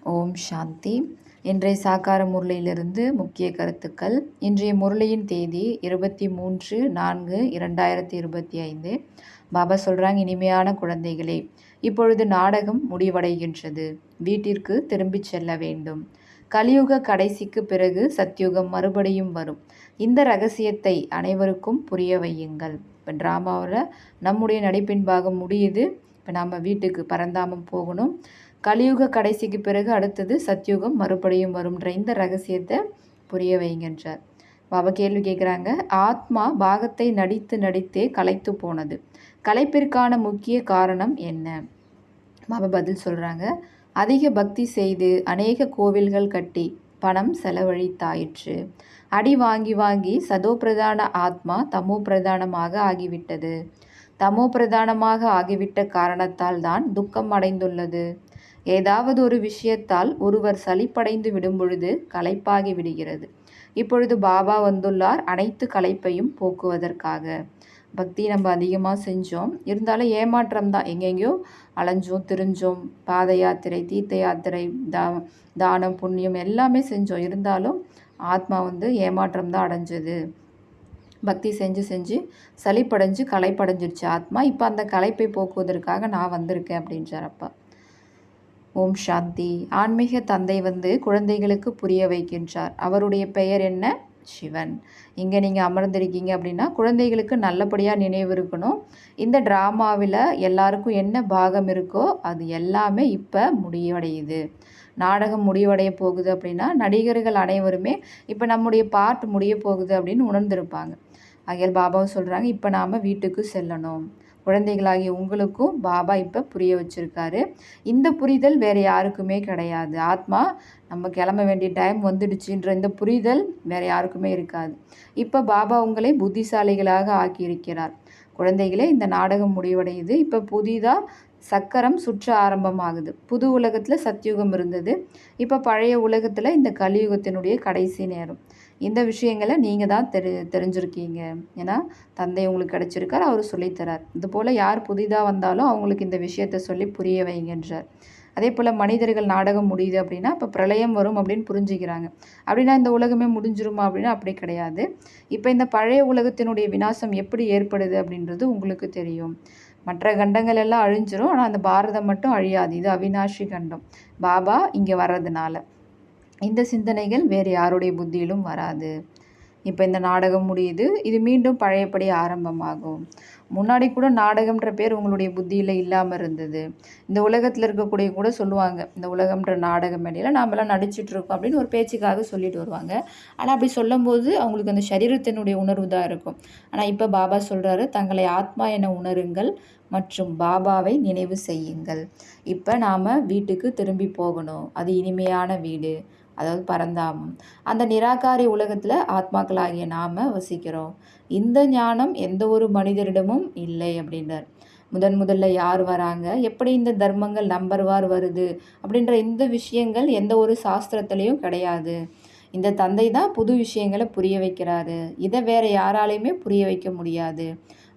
ஓம் சாந்தி. இன்றைய சாக்கார முரளியிலிருந்து முக்கிய கருத்துக்கள். இன்றைய முரளியின் தேதி 23/4/2025. பாபா சொல்கிறாங்க, இனிமையான குழந்தைகளே, இப்பொழுது நாடகம் முடிவடைகின்றது. வீட்டிற்கு திரும்பிச் செல்ல வேண்டும். கலியுக கடைசிக்கு பிறகு சத்யுகம் மறுபடியும் வரும். இந்த ரகசியத்தை அனைவருக்கும் புரிய வையுங்கள். இப்போ ட்ராமாவில் நம்முடைய நடிப்பின் பாகம் முடியுது. இப்போ நாம் வீட்டுக்கு பரந்தாமம் போகணும். கலியுக கடைசிக்கு பிறகு அடுத்தது சத்யுகம் மறுபடியும் வரும்ன்ற இந்த ரகசியத்தை புரிய வைங்கன்றார். பாபா கேள்வி கேட்குறாங்க, ஆத்மா பாகத்தை நடித்து நடித்தே களைத்து போனது. களைப்பிற்கான முக்கிய காரணம் என்ன? பாபா பதில் சொல்கிறாங்க, அதிக பக்தி செய்து அநேக கோவில்கள் கட்டி பணம் செலவழித்தாயிற்று. அடி வாங்கி வாங்கி சதோ பிரதான ஆத்மா தமோ பிரதானமாக ஆகிவிட்டது. தமோ பிரதானமாக ஆகிவிட்ட காரணத்தால் தான் துக்கம் அடைந்துள்ளது. ஏதாவது ஒரு விஷயத்தால் ஒருவர் சலிப்படைந்து விடும் பொழுது களைப்பாகி விடுகிறது. இப்பொழுது பாபா வந்துள்ளார் அனைத்து களைப்பையும் போக்குவதற்காக. பக்தி நம்ம அதிகமாக செஞ்சோம், இருந்தாலும் ஏமாற்றம் தான். எங்கெங்கேயோ அலைஞ்சோம், திரிஞ்சோம், பாத யாத்திரை, தீர்த்த யாத்திரை, தானம், புண்ணியம் எல்லாமே செஞ்சோம். இருந்தாலும் ஆத்மா ஏமாற்றம் தான் அடைஞ்சது. பக்தி செஞ்சு செஞ்சு சலிப்படைஞ்சு களைப்படைஞ்சிருச்சு ஆத்மா. இப்போ அந்த களைப்பை போக்குவதற்காக நான் வந்திருக்கேன் அப்படின்றார் அப்பா. ஓம் சாந்தி. ஆன்மீக தந்தை குழந்தைகளுக்கு புரிய வைக்கின்றார். அவருடைய பெயர் என்ன? சிவன். இங்கே நீங்கள் அமர்ந்திருக்கீங்க அப்படின்னா குழந்தைகளுக்கு நல்லபடியாக நினைவு இருக்கணும். இந்த ட்ராமாவில் எல்லாருக்கும் என்ன பாகம் இருக்கோ அது எல்லாமே இப்போ முடிவடையுது. நாடகம் முடிவடைய போகுது அப்படின்னா நடிகர்கள் அனைவருமே இப்போ நம்முடைய பார்ட் முடிய போகுது அப்படின்னு உணர்ந்திருப்பாங்க. ஆகையால் பாபாவும் சொல்கிறாங்க, இப்போ நாம் வீட்டுக்கு செல்லணும். குழந்தைகளாகிய உங்களுக்கும் பாபா இப்போ புரிய வச்சுருக்காரு. இந்த புரிதல் வேறு யாருக்குமே கிடையாது. ஆத்மா நம்ம கிளம்ப வேண்டிய டைம் வந்துடுச்சுன்ற இந்த புரிதல் வேறு யாருக்குமே இருக்காது. இப்போ பாபா உங்களை புத்திசாலிகளாக ஆக்கியிருக்கிறார். குழந்தைகளே, இந்த நாடகம் முடிவடையுது. இப்போ புதிதாக சக்கரம் சுற்ற ஆரம்பமாகுது. புது உலகத்தில் சத்யுகம் இருந்தது. இப்போ பழைய உலகத்தில் இந்த கலியுகத்தினுடைய கடைசி நேரம். இந்த விஷயங்களை நீங்கள் தான் தெரிஞ்சிருக்கீங்க. ஏன்னா தந்தை உங்களுக்கு கிடச்சிருக்கார், அவர் சொல்லித்தரார். இதுபோல் யார் புதிதாக வந்தாலும் அவங்களுக்கு இந்த விஷயத்தை சொல்லி புரிய வைங்கன்றார். அதே போல் மனிதர்கள் நாடகம் முடியுது அப்படின்னா இப்போ பிரளயம் வரும் அப்படின்னு புரிஞ்சுக்கிறாங்க. அப்படின்னா இந்த உலகமே முடிஞ்சிருமா அப்படின்னா அப்படி கிடையாது. இப்போ இந்த பழைய உலகத்தினுடைய விநாசம் எப்படி ஏற்படுது அப்படின்றது உங்களுக்கு தெரியும். மற்ற கண்டங்கள் எல்லாம் அழிஞ்சிரும், ஆனால் அந்த பாரதம் மட்டும் அழியாது. இது அவிநாஷி கண்டம். பாபா இங்கே வர்றதுனால இந்த சிந்தனைகள் வேறு யாருடைய புத்தியிலும் வராது. இப்போ இந்த நாடகம் முடியுது, இது மீண்டும் பழையபடி ஆரம்பமாகும். முன்னாடி கூட நாடகம்ன்ற பேர் உங்களுடைய புத்தியில் இல்லாமல் இருந்தது. இந்த உலகத்தில் இருக்கக்கூடிய கூட சொல்லுவாங்க, இந்த உலகம்ன்ற நாடக மேடையில் நாமெல்லாம் நடிச்சிட்ருக்கோம் அப்படின்னு ஒரு பேச்சுக்காக சொல்லிட்டு வருவாங்க. ஆனால் அப்படி சொல்லும்போது அவங்களுக்கு அந்த சரீரத்தினுடைய உணர்வு தான் இருக்கும். ஆனால் இப்போ பாபா சொல்கிறாரு, தங்களை ஆத்மா என உணருங்கள் மற்றும் பாபாவை நினைவு செய்யுங்கள். இப்போ நாம் வீட்டுக்கு திரும்பி போகணும். அது இனிமையான வீடு, அதாவது பரந்தாமம். அந்த நிராகாரி உலகத்தில் ஆத்மாக்களாகிய நாம் வசிக்கிறோம். இந்த ஞானம் எந்த ஒரு மனிதரிடமும் இல்லை அப்படின்றார். முதல்ல யார் வராங்க, எப்படி இந்த தர்மங்கள் நம்பர்வார் வருது அப்படின்ற இந்த விஷயங்கள் எந்த ஒரு சாஸ்திரத்துலேயும் கிடையாது. இந்த தந்தை தான் புது விஷயங்களை புரிய வைக்கிறாரு. இதை வேறு யாராலையுமே புரிய வைக்க முடியாது.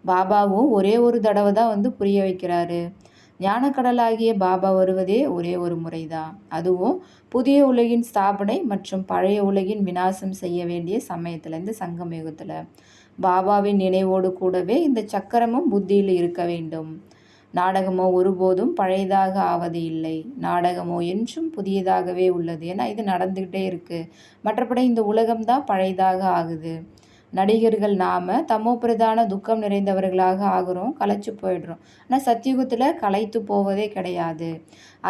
பாபாவும் ஒரே ஒரு தடவை தான் புரிய வைக்கிறாரு. ஞானக்கடலாகிய பாபா வருவதே ஒரே ஒரு முறைதான். அதுவும் புதிய உலகின் ஸ்தாபனை மற்றும் பழைய உலகின் விநாசம் செய்ய வேண்டிய சமயத்தில், இந்த சங்கம் யுகத்தில் பாபாவின் நினைவோடு கூடவே இந்த சக்கரமும் புத்தியில் இருக்க வேண்டும். நாடகமோ ஒருபோதும் பழையதாக ஆவது இல்லை. நாடகமோ என்றும் புதியதாகவே உள்ளது. ஏன்னா இது நடந்துக்கிட்டே இருக்குது. மற்றபடி இந்த உலகம்தான் பழையதாக ஆகுது. நடிகர்கள் நாம் தமோ பிரதான துக்கம் நிறைந்தவர்களாக ஆகிறோம், களைச்சு போயிடுறோம். ஆனால் சத்தியுகத்தில் களைத்து போவதே கிடையாது.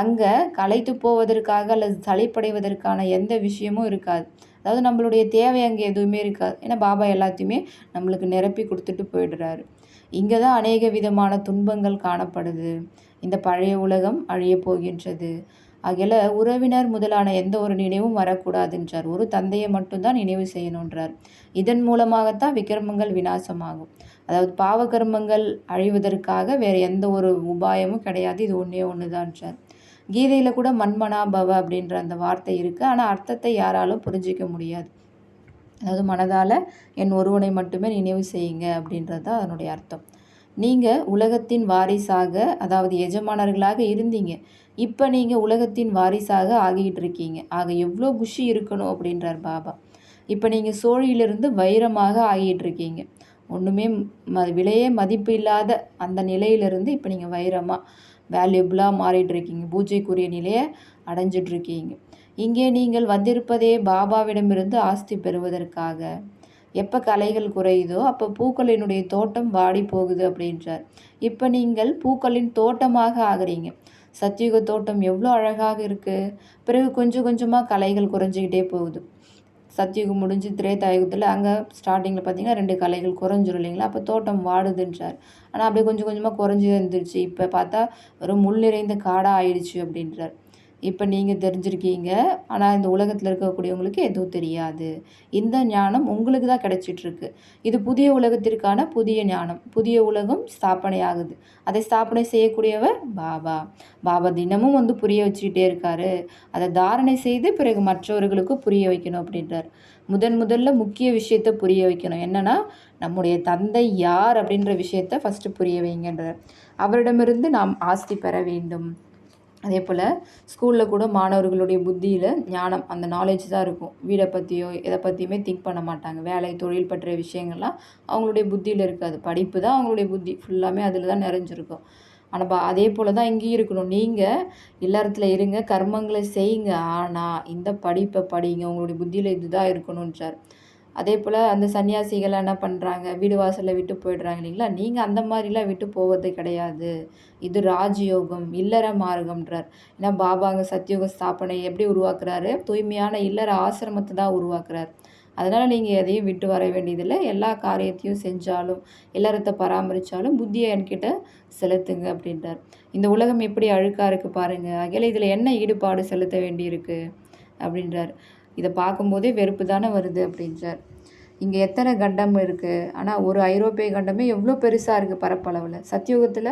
அங்கே களைத்து போவதற்காக அல்லது சளிப்படைவதற்கான எந்த விஷயமும் இருக்காது. அதாவது நம்மளுடைய தேவை அங்கே எதுவுமே இருக்காது. ஏன்னா பாபா எல்லாத்தையுமே நம்மளுக்கு நிரப்பி கொடுத்துட்டு போயிடுறாரு. இங்கே தான் அநேக விதமான துன்பங்கள் காணப்படுது. இந்த பழைய உலகம் அழிய போகின்றது. ஆகையில் உறவினர் முதலான எந்த ஒரு நினைவும் வரக்கூடாதுன்றார். ஒரு தந்தையை மட்டும்தான் நினைவு செய்யணுன்றார். இதன் மூலமாகத்தான் விக்ரமங்கள் விநாசமாகும். அதாவது பாவகர்மங்கள் அழிவதற்காக வேறு எந்த ஒரு உபாயமும் கிடையாது. இது ஒன்றே ஒன்று தான்றார். கீதையில் கூட மன்மனா பவ அப்படின்ற அந்த வார்த்தை இருக்குது. ஆனால் அர்த்தத்தை யாராலும் புரிஞ்சிக்க முடியாது. அதாவது மனதால் என் ஒருவனை மட்டுமே நினைவு செய்யுங்க அப்படின்றது தான் அதனுடைய அர்த்தம். நீங்கள் உலகத்தின் வாரிசாக, அதாவது எஜமானர்களாக இருந்தீங்க. இப்போ நீங்கள் உலகத்தின் வாரிசாக ஆகிட்டு இருக்கீங்க. ஆக எவ்வளோ குஷி இருக்கணும் அப்படின்றார் பாபா. இப்போ நீங்கள் சோழியிலிருந்து வைரமாக ஆகிட்டு இருக்கீங்க. ஒன்றுமே விலையே மதிப்பு இல்லாத அந்த நிலையிலிருந்து இப்போ நீங்கள் வைரமாக வேல்யூபிளாக மாறிட்டு இருக்கீங்க. பூஜைக்குரிய நிலையை அடைஞ்சிட்ருக்கீங்க. இங்கே நீங்கள் வந்திருப்பதே பாபாவிடமிருந்து ஆஸ்தி பெறுவதற்காக. எப்போ கலைகள் குறையுதோ அப்போ பூக்களினுடைய தோட்டம் வாடி போகுது அப்படின்றார். இப்போ நீங்கள் பூக்களின் தோட்டமாக ஆகிறீங்க. சத்தியுக தோட்டம் எவ்வளோ அழகாக இருக்குது. பிறகு கொஞ்சம் கொஞ்சமாக கலைகள் குறைஞ்சிக்கிட்டே போகுது. சத்தியுகம் முடிஞ்சு திரேதாயுகத்தில் அங்கே ஸ்டார்டிங்கில் பார்த்திங்கன்னா 2 கலைகள் குறைஞ்சிரும் இல்லைங்களா. அப்போ தோட்டம் வாடுதுன்றார். ஆனால் அப்படியே கொஞ்சம் கொஞ்சமாக குறைஞ்சி இருந்துருச்சு. இப்போ பார்த்தா ஒரு முள் நிறைந்த காடாக ஆயிடுச்சு அப்படின்றார். இப்போ நீங்கள் தெரிஞ்சிருக்கீங்க. ஆனால் இந்த உலகத்தில் இருக்கக்கூடியவங்களுக்கு எதுவும் தெரியாது. இந்த ஞானம் உங்களுக்கு தான் கிடைச்சிட்ருக்கு. இது புதிய உலகத்திற்கான புதிய ஞானம். புதிய உலகம் ஸ்தாபனை ஆகுது. அதை ஸ்தாபனை செய்யக்கூடியவர் பாபா. பாபா தினமும் வந்து புரிய வச்சுக்கிட்டே இருக்காரு. அதை தாரணை செய்து பிறகு மற்றவர்களுக்கு புரிய வைக்கணும் அப்படின்றார். முதல்ல முக்கிய விஷயத்தை புரிய வைக்கணும். என்னென்னா நம்முடைய தந்தை யார் அப்படின்ற விஷயத்தை ஃபஸ்ட்டு புரிய வைங்கன்றார். அவரிடமிருந்து நாம் ஆஸ்தி பெற வேண்டும். அதே போல் ஸ்கூலில் கூட மாணவர்களுடைய புத்தியில் ஞானம், அந்த நாலேஜ் தான் இருக்கும். வீடை பற்றியோ எதை பற்றியுமே திங்க் பண்ண மாட்டாங்க. வேலை தொழில் பற்றிய விஷயங்கள்லாம் அவங்களுடைய புத்தியில் இருக்காது. படிப்பு தான் அவங்களுடைய புத்தி ஃபுல்லாமே அதில் தான் நிறைஞ்சிருக்கும். ஆனால் அதே போல் தான் இங்கேயும் இருக்கணும். நீங்கள் இல்லறத்தில் இருங்க, கர்மங்களை செய்யுங்க. ஆனால் இந்த படிப்பை படிங்க. உங்களுடைய புத்தியில் இதுதான் இருக்கணுன்றார். அதே போல் அந்த சன்னியாசிகள் என்ன பண்ணுறாங்க, வீடு வாசலில் விட்டு போயிடுறாங்க இல்லைங்களா. நீங்கள் அந்த மாதிரிலாம் விட்டு போவது கிடையாது. இது ராஜயோகம், இல்லற மார்க்கம்ன்றார். ஏன்னா பாபா அங்கே சத்தியோக ஸ்தாபனை எப்படி உருவாக்குறாரு, தூய்மையான இல்லற ஆசிரமத்தை தான் உருவாக்குறார். அதனால் நீங்கள் எதையும் விட்டு வர வேண்டியதில்லை. எல்லா காரியத்தையும் செஞ்சாலும் இல்லறத்தை பராமரித்தாலும் புத்தியை என்கிட்ட செலுத்துங்க அப்படின்றார். இந்த உலகம் எப்படி அழுக்காக இருக்குது பாருங்கள். ஆகையால் இதில் என்ன ஈடுபாடு செலுத்த வேண்டியிருக்கு அப்படின்றார். இதை பார்க்கும்போதே வெறுப்பு தானே வருது அப்படின்றார். இங்கே எத்தனை கண்டம் இருக்குது. ஆனால் ஒரு ஐரோப்பிய கண்டமே எவ்வளோ பெருசாக இருக்குது பரப்பளவில். சத்தியுகத்தில்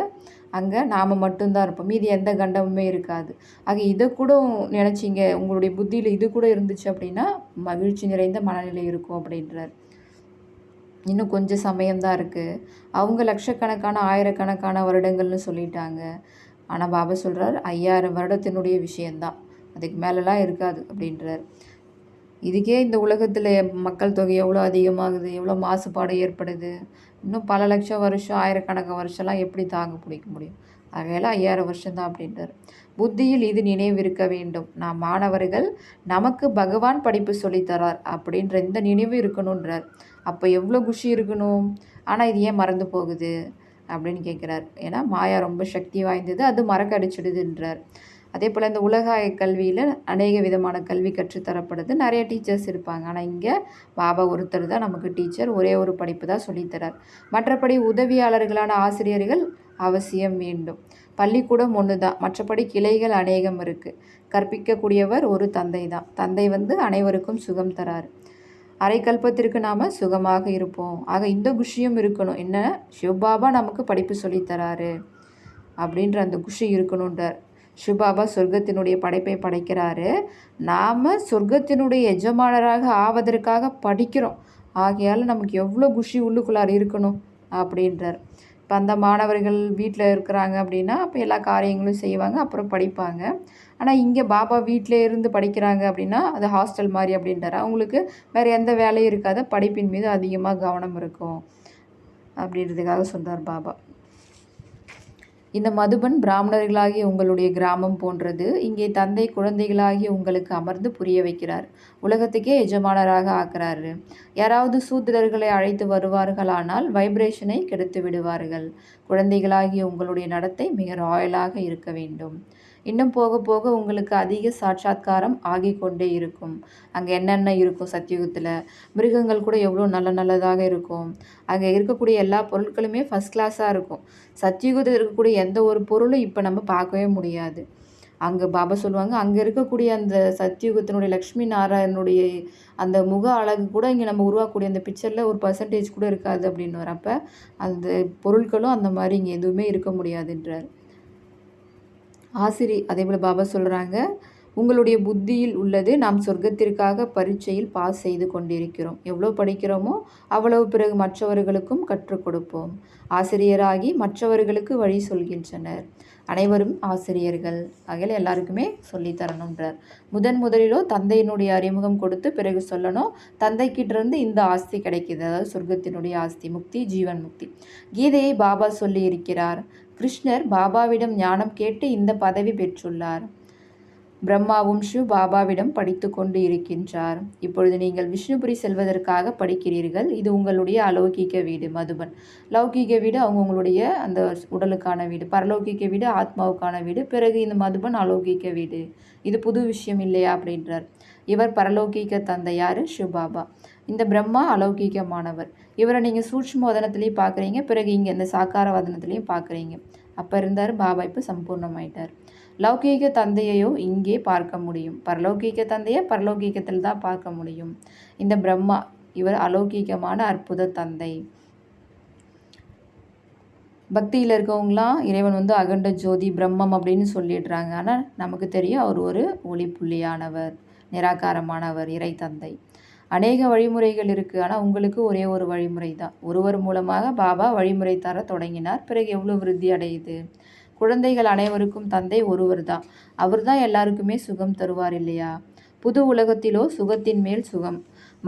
அங்கே நாம் மட்டும்தான் இருப்போம். மீதி எந்த கண்டமுமே இருக்காது. ஆக இதை கூட நினச்சிங்க, உங்களுடைய புத்தியில் இது கூட இருந்துச்சு அப்படின்னா மகிழ்ச்சி நிறைந்த மனநிலை இருக்கும் அப்படின்றார். இன்னும் கொஞ்சம் சமயம்தான் இருக்குது. அவங்க லட்சக்கணக்கான ஆயிரக்கணக்கான வருடங்கள்னு சொல்லிட்டாங்க. ஆனால் பாபா சொல்கிறார் 5000 வருடத்தினுடைய விஷயந்தான், அதுக்கு மேலெலாம் இருக்காது அப்படின்றார். இதுக்கே இந்த உலகத்தில் மக்கள் தொகை எவ்வளோ அதிகமாகுது, எவ்வளோ மாசுபாடு ஏற்படுது. இன்னும் பல லட்சம் வருஷம், ஆயிரக்கணக்கான வருஷம்லாம் எப்படி தாங்க பிடிக்க முடியும். ஆகையால் 5000 வருஷம்தான் அப்படின்றார். புத்தியில் இது நினைவிருக்க வேண்டும். நாம் மாணவர்கள், நமக்கு பகவான் படிப்பு சொல்லித்தரார் அப்படின்ற இந்த நினைவு இருக்கணுன்றார். அப்போ எவ்வளோ குஷி இருக்கணும். ஆனால் இது ஏன் மறந்து போகுது அப்படின்னு கேட்குறார். ஏன்னா மாயா ரொம்ப சக்தி வாய்ந்தது, அது மறக்கடிச்சிடுதுன்றார். அதே போல் இந்த உலக கல்வியில் அநேக விதமான கல்வி கற்றுத்தரப்படுது. நிறைய டீச்சர்ஸ் இருப்பாங்க. ஆனால் இங்கே பாபா ஒருத்தர் தான் நமக்கு டீச்சர். ஒரே ஒரு படிப்பு தான் சொல்லித்தரார். மற்றபடி உதவியாளர்களான ஆசிரியர்கள் அவசியம் வேண்டும். பள்ளிக்கூடம் ஒன்று தான், மற்றபடி கிளைகள் அநேகம் இருக்குது. கற்பிக்கக்கூடியவர் ஒரு தந்தை தான். தந்தை வந்து அனைவருக்கும் சுகம் தரார். அரை கல்பத்திற்கு நாம் சுகமாக இருப்போம். ஆக இந்த குஷியும் இருக்கணும். என்ன, சிவபாபா நமக்கு படிப்பு சொல்லித்தராரு அப்படின்ற அந்த குஷி இருக்கணுன்றார். சிவபாபா சொர்க்கத்தினுடைய படைப்பை படைக்கிறாரு. நாம் சொர்க்கத்தினுடைய எஜமானராக ஆவதற்காக படிக்கிறோம். ஆகையால் நமக்கு எவ்வளோ குஷி உள்ளுக்குள்ளார் இருக்கணும் அப்படின்றார். இப்போ அந்த மாணவர்கள் வீட்டில் இருக்கிறாங்க அப்படின்னா அப்போ எல்லா காரியங்களும் செய்வாங்க, அப்புறம் படிப்பாங்க. ஆனால் இங்கே பாபா வீட்டிலே இருந்து படிக்கிறாங்க அப்படின்னா அது ஹாஸ்டல் மாதிரி அப்படின்றார். அவங்களுக்கு வேறு எந்த வேலையும் இருக்காது, படிப்பின் மீது அதிகமாக கவனம் இருக்கும் அப்படின்றதுக்காக சொல்கிறார் பாபா. இந்த மதுபன் பிராமணர்களாகிய உங்களுடைய கிராமம் போன்றது. இங்கே தந்தை குழந்தைகளாகிய உங்களுக்கு அமர்ந்து புரிய வைக்கிறார். உலகத்துக்கே எஜமானராக ஆக்குறாரு. யாராவது சூத்திரர்களை அழைத்து வருவார்களானால் வைப்ரேஷனை கெடுத்து விடுவார்கள். குழந்தைகளாகிய உங்களுடைய நடத்தை மிக ராயலாக இருக்க வேண்டும். இன்னும் போக போக உங்களுக்கு அதிக சாட்சாத்காரம் ஆகிக்கொண்டே இருக்கும். அங்கே என்னென்ன இருக்கும் சத்தியுகத்தில், மிருகங்கள் கூட எவ்வளோ நல்லதாக இருக்கும். அங்கே இருக்கக்கூடிய எல்லா பொருட்களுமே ஃபஸ்ட் கிளாஸாக இருக்கும். சத்தியுகத்தில் இருக்கக்கூடிய எந்த ஒரு பொருளும் இப்போ நம்ம பார்க்கவே முடியாது. அங்கே பாபா சொல்லுவாங்க, அங்கே இருக்கக்கூடிய அந்த சத்தியுகத்தினுடைய லக்ஷ்மி நாராயணனுடைய அந்த முக அழகு கூட இங்கே நம்ம உருவாக்கக்கூடிய அந்த பிக்சரில் ஒரு பர்சன்டேஜ் கூட இருக்காது அப்படின்னு வரப்போ அந்த பொருட்களும் அந்த மாதிரி இங்கே எதுவுமே இருக்க முடியாதுன்றார். அதே போல் பாபா சொல்கிறாங்க, உங்களுடைய புத்தியில் உள்ளது. நாம் சொர்க்கத்திற்காக பரீட்சையில் பாஸ் செய்து கொண்டிருக்கிறோம். எவ்வளோ படிக்கிறோமோ அவ்வளவு பிறகு மற்றவர்களுக்கும் கற்றுக் கொடுப்போம். ஆசிரியராகி மற்றவர்களுக்கு வழி சொல்கின்றனர். அனைவரும் ஆசிரியர்கள். ஆகையால் எல்லாருக்குமே சொல்லித்தரணுன்றார். முதலிலோ தந்தையினுடைய அறிமுகம் கொடுத்து பிறகு சொல்லணும். தந்தைக்கிட்டிருந்து இந்த ஆஸ்தி கிடைக்கிது, அதாவது சொர்க்கத்தினுடைய ஆஸ்தி, முக்தி, ஜீவன் முக்தி. கீதையை பாபா சொல்லி இருக்கிறார். கிருஷ்ணர் பாபாவிடம் ஞானம் கேட்டு இந்த பதவி பெற்றுள்ளார். பிரம்மாவும் ஷிவ் பாபாவிடம் படித்து கொண்டு இருக்கின்றார். இப்பொழுது நீங்கள் விஷ்ணுபுரி செல்வதற்காக படிக்கிறீர்கள். இது உங்களுடைய அலௌகிக வீடு மதுபன். லௌகிக வீடு அவங்களுடைய அந்த உடலுக்கான வீடு, பரலௌகிக வீடு ஆத்மாவுக்கான வீடு, பிறகு இந்த மதுபன் அலௌகிக வீடு. இது புது விஷயம் இல்லையா அப்படின்றார். இவர் பரலௌகிக தந்தை யார்? ஷிவ் பாபா. இந்த பிரம்மா அலௌகிகமானவர். இவரை நீங்கள் சூட்சும வதனத்துலேயும் பார்க்குறீங்க, பிறகு இங்கே இந்த சாக்கார வதனத்துலேயும் பார்க்குறீங்க. அப்போ இருந்தார் பாபா, இப்போ சம்பூர்ணமாயிட்டார். லௌகீக தந்தையையோ இங்கே பார்க்க முடியும், பரலௌகீக தந்தையை பரலௌகீகத்தில் தான் பார்க்க முடியும். இந்த பிரம்மா இவர் அலௌகீகமான அற்புத தந்தை. பக்தியில் இருக்கவங்களாம் இறைவன் அகண்ட ஜோதி பிரம்மம் அப்படின்னு சொல்லிடுறாங்க. ஆனால் நமக்கு தெரியும் அவர் ஒரு ஒளி புள்ளியானவர், நிராகாரமானவர், இறை தந்தை. அநேக வழிமுறைகள் இருக்குது, ஆனால் உங்களுக்கு ஒரே ஒரு வழிமுறை தான். ஒருவர் மூலமாக பாபா வழிமுறை தர தொடங்கினார். பிறகு எவ்வளோ விருத்தி அடையுது. குழந்தைகள் அனைவருக்கும் தந்தை ஒருவர் தான். அவர் தான் எல்லாருக்குமே சுகம் தருவார் இல்லையா? புது உலகத்திலோ சுகத்தின் மேல் சுகம்.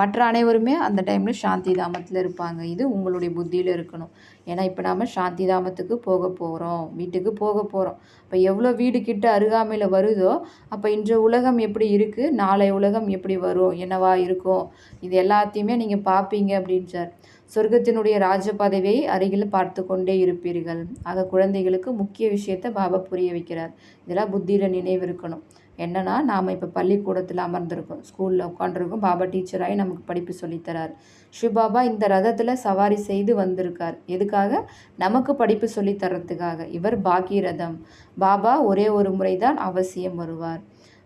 மற்ற அனைவருமே அந்த டைமில் சாந்தி தாமத்தில் இருப்பாங்க. இது உங்களுடைய புத்தியில் இருக்கணும். ஏன்னா இப்போ நாம் சாந்தி தாமத்துக்கு போக போகிறோம், வீட்டுக்கு போக போகிறோம். இப்போ எவ்வளோ வீடு கிட்ட அருகாமையில் வருதோ, அப்போ இன்று உலகம் எப்படி இருக்குது, நாளை உலகம் எப்படி வரும், என்னவா இருக்கும், இது எல்லாத்தையுமே நீங்கள் பார்ப்பீங்க அப்படின்றார். சொர்க்கத்தினுடைய ராஜ பதவியை அருகில் பார்த்து கொண்டே இருப்பீர்கள். ஆக குழந்தைகளுக்கு முக்கிய விஷயத்தை பாபா புரிய வைக்கிறார். இதெல்லாம் புத்தியில் நினைவு இருக்கணும். என்னன்னா, நாம் இப்போ பள்ளிக்கூடத்தில் அமர்ந்திருக்கோம், ஸ்கூலில் உட்காந்துருக்கோம், பாபா டீச்சராகி நமக்கு படிப்பு சொல்லித்தரார். சிவபாபா இந்த ரதத்தில் சவாரி செய்து வந்திருக்கார். எதுக்காக? நமக்கு படிப்பு சொல்லித்தரத்துக்காக. இவர் பாகீரதம். பாபா ஒரே ஒரு முறை தான் அவசியம் வருவார்.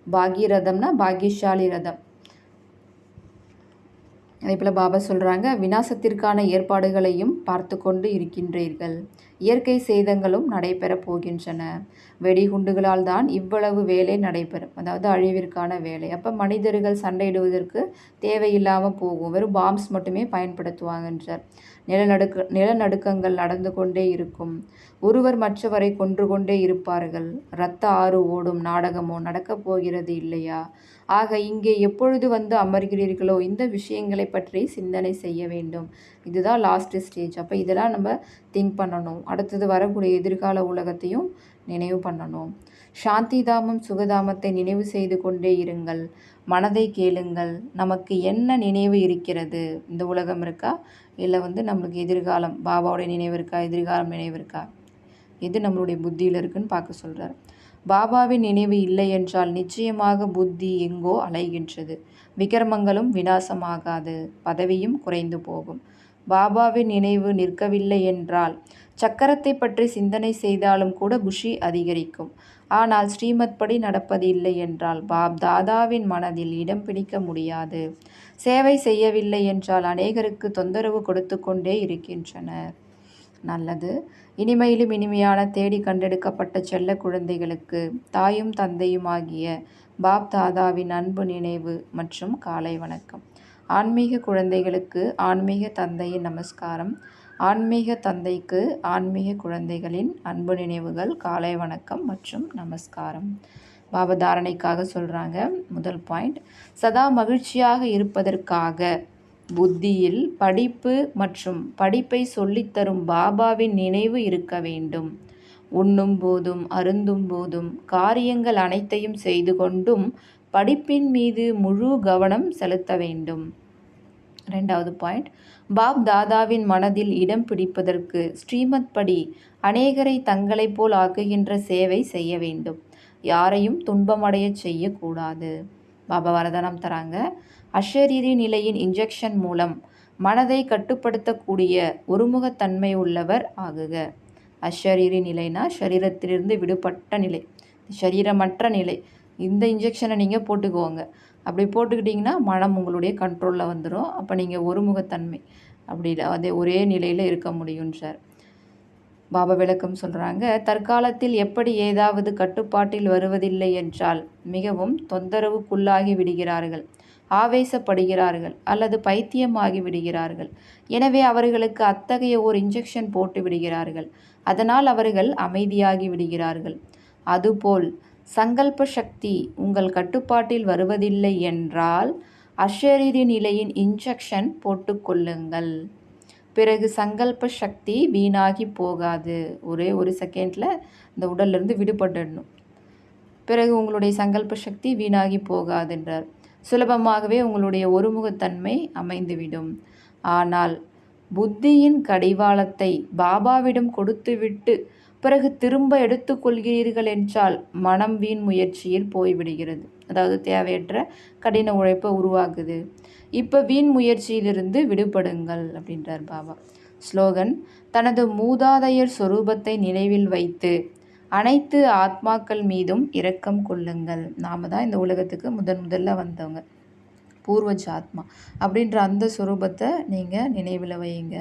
பாகீரதம்னா பாகியசாலி ரதம். அதே போல் பாபா சொல்கிறாங்க, விநாசத்திற்கான ஏற்பாடுகளையும் பார்த்து கொண்டு இருக்கின்றீர்கள். இயற்கை சேதங்களும் நடைபெறப் போகின்றன. வெடிகுண்டுகளால் தான் இவ்வளவு வேலை நடைபெறும், அதாவது அழிவிற்கான வேலை. அப்போ மனிதர்கள் சண்டையிடுவதற்கு தேவையில்லாமல் போகும், வெறும் பாம்ஸ் மட்டுமே பயன்படுத்துவாங்கன்றார். நிலநடுக்கங்கள் நடந்து கொண்டே இருக்கும். ஒருவர் மற்றவரை கொன்று கொண்டே இருப்பார்கள். இரத்த ஆறு ஓடும் நாடகமோ நடக்கப் போகிறது இல்லையா? ஆக இங்கே எப்பொழுது அமர்கிறீர்களோ இந்த விஷயங்களை பற்றி சிந்தனை செய்ய வேண்டும். இதுதான் லாஸ்ட் ஸ்டேஜ். அப்போ இதெல்லாம் நம்ம திங்க் பண்ணணும். அடுத்தது வரக்கூடிய எதிர்கால உலகத்தையும் நினைவு பண்ணணும். சாந்தி தாமம் சுகதாமத்தை நினைவு செய்து கொண்டே இருங்கள். மனதை கேளுங்கள். நமக்கு என்ன நினைவு இருக்கிறது? இந்த உலகம் இருக்கா, இல்லை நம்மளுக்கு எதிர்காலம் பாபாவுடைய நினைவு இருக்கா, எதிர்காலம் நினைவு இருக்கா? எது நம்மளுடைய புத்தியில் இருக்குன்னு பார்க்க சொல்கிறார். பாபாவின் நினைவு இல்லை என்றால் நிச்சயமாக புத்தி எங்கோ அலைகின்றது. விக்ரமங்களும் விநாசமாகாது, பதவியும் குறைந்து போகும். பாபாவின் நினைவு நிற்கவில்லை என்றால் சக்கரத்தை பற்றி சிந்தனை செய்தாலும் கூட குஷி அதிகரிக்கும். ஆனால் ஸ்ரீமத் படி நடப்பது இல்லை என்றால் பாப் தாதாவின் மனதில் இடம் பிடிக்க முடியாது. சேவை செய்யவில்லை என்றால் அநேகருக்கு தொந்தரவு கொடுத்து கொண்டே இருக்கின்றனர். நல்லது. இனிமையிலும் இனிமையான தேடி கண்டெடுக்கப்பட்ட செல்ல குழந்தைகளுக்கு தாயும் தந்தையும் ஆகிய பாப் தாதாவின் அன்பு நினைவு மற்றும் காலை வணக்கம். ஆன்மீக குழந்தைகளுக்கு ஆன்மீக தந்தையின் நமஸ்காரம். ஆன்மீக தந்தைக்கு ஆன்மீக குழந்தைகளின் அன்பு நினைவுகள், காலை வணக்கம் மற்றும் நமஸ்காரம். பாபா தாரணைக்காக சொல்கிறாங்க. முதல் பாயிண்ட், சதா மகிழ்ச்சியாக இருப்பதற்காக புத்தியில் படிப்பு மற்றும் படிப்பை சொல்லித்தரும் பாபாவின் நினைவு இருக்க வேண்டும். உண்ணும் போதும் அருந்தும் போதும் காரியங்கள் அனைத்தையும் செய்து கொண்டும் படிப்பின் மீது முழு கவனம் செலுத்த வேண்டும். ரெண்டாவது பாயிண்ட், பாப் தாதாவின் மனதில் இடம் பிடிப்பதற்கு ஸ்ரீமத் படி அநேகரை தங்களைப் போல் ஆக்குகின்ற சேவை செய்ய வேண்டும். யாரையும் துன்பமடைய செய்யக்கூடாது. பாபா வரதானம் தராங்க. அஷரீரி நிலையின் இன்ஜெக்ஷன் மூலம் மனதை கட்டுப்படுத்தக்கூடிய ஒருமுகத்தன்மை உள்ளவர் ஆகுக. அஷரீரி நிலைனா சரீரத்திலிருந்து விடுபட்ட நிலை, சரீரமற்ற நிலை. இந்த இன்ஜெக்ஷனை நீங்கள் போட்டுக்குவோங்க. அப்படி போட்டுக்கிட்டிங்கன்னா மனம் உங்களுடைய கண்ட்ரோலில் வந்துடும். அப்போ நீங்கள் ஒருமுகத்தன்மை அப்படி அதே ஒரே நிலையில் இருக்க முடியும் சார். பாபா விளக்கம் சொல்கிறாங்க, தற்காலத்தில் எப்படி ஏதாவது கட்டுப்பாட்டில் வருவதில்லை என்றால் மிகவும் தொந்தரவுக்குள்ளாகி விடுகிறார்கள், ஆவேசப்படுகிறார்கள் அல்லது பைத்தியமாகி விடுகிறார்கள். எனவே அவர்களுக்கு அத்தகைய ஒரு இன்ஜெக்ஷன் போட்டு விடுகிறார்கள். அதனால் அவர்கள் அமைதியாகி விடுகிறார்கள். அதுபோல் சங்கல்ப சக்தி உங்கள் கட்டுப்பாட்டில் வருவதில்லை என்றால் அஷரீரி நிலையின் இன்ஜெக்ஷன் போட்டுக்கொள்ளுங்கள். பிறகு சங்கல்ப சக்தி வீணாகி போகாது. ஒரே ஒரு செகண்டில் இந்த உடல்லிருந்து விடுபட்டுடணும். பிறகு உங்களுடைய சங்கல்ப சக்தி வீணாகி போகாதுன்றார். சுலபமாகவே உங்களுடைய ஒருமுகத்தன்மை அமைந்துவிடும். ஆனால் புத்தியின் கடிவாளத்தை பாபாவிடம் கொடுத்துவிட்டு பிறகு திரும்ப எடுத்துக்கொள்கிறீர்கள் என்றால் மனம் வீண் முயற்சியில் போய்விடுகிறது. அதாவது தேவையற்ற கடின உழைப்பை உருவாக்குது. இப்போ வீண் முயற்சியிலிருந்து விடுபடுங்கள் அப்படின்றார் பாபா. ஸ்லோகன்: தனது மூதாதையர் சொரூபத்தை நினைவில் வைத்து அனைத்து ஆத்மாக்கள் மீதும் இரக்கம் கொள்ளுங்கள். நாம தான் இந்த உலகத்துக்கு முதல்ல வந்தவங்க, பூர்வஜ ஆத்மா அப்படின்ற அந்த சுரூபத்தை நீங்கள் நினைவில் வையுங்க.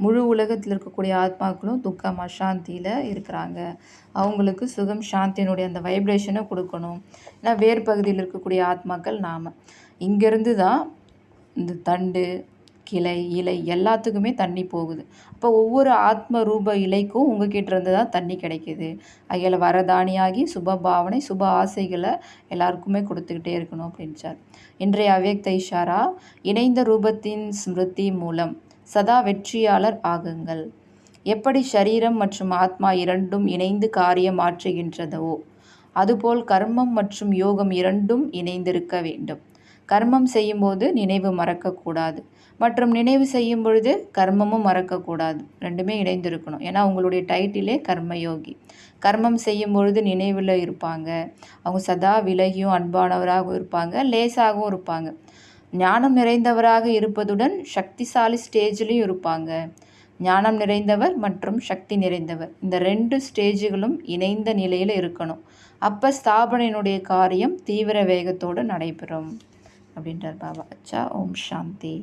முழு உலகத்தில் இருக்கக்கூடிய ஆத்மாக்களும் துக்கம் அசாந்தியில் இருக்கிறாங்க. அவங்களுக்கு சுகம் சாந்தியினுடைய அந்த வைப்ரேஷனை கொடுக்கணும். ஏன்னா வேறு பகுதியில் இருக்கக்கூடிய ஆத்மாக்கள் நாம். இங்கேருந்து தான் இந்த தண்டு, கிளை, இலை எல்லாத்துக்குமே தண்ணி போகுது. அப்போ ஒவ்வொரு ஆத்ம ரூப இலைக்கும் உங்ககிட்ட இருந்து தான் தண்ணி கிடைக்கிது. அதில் வரதானியாகி சுப பாவனை, சுப ஆசைகளை எல்லாருக்குமே கொடுத்துக்கிட்டே இருக்கணும் அப்படின்றார். இன்றைய அவ்யக்த இஷாரா: இணைந்த ரூபத்தின் ஸ்மிருதி மூலம் சதா வெற்றியாளர் ஆகுங்கள். எப்படி சரீரம் மற்றும் ஆத்மா இரண்டும் இணைந்து காரியம் ஆற்றுகின்றதோ அதுபோல் கர்மம் மற்றும் யோகம் இரண்டும் இணைந்திருக்க வேண்டும். கர்மம் செய்யும்போது நினைவு மறக்கக்கூடாது, மற்றும் நினைவு செய்யும் பொழுது கர்மமும் மறக்கக்கூடாது. ரெண்டுமே இணைந்திருக்கணும். ஏன்னா உங்களுடைய டைட்டிலே கர்மயோகி. கர்மம் செய்யும் பொழுது நினைவில் இருப்பாங்க. அவங்க சதா விலகியும் அன்பானவராகவும் இருப்பாங்க, லேசாகவும் இருப்பாங்க. ஞானம் நிறைந்தவராக இருப்பதுடன் சக்திசாலி ஸ்டேஜ்லேயும் இருப்பாங்க. ஞானம் நிறைந்தவர் மற்றும் சக்தி நிறைந்தவர், இந்த 2 ஸ்டேஜுகளும் இணைந்த நிலையில் இருக்கணும். அப்போ ஸ்தாபனையினுடைய காரியம் தீவிர வேகத்தோடு நடைபெறும் அப்படின்றார் பாபா. அச்சா. ஓம் சாந்தி.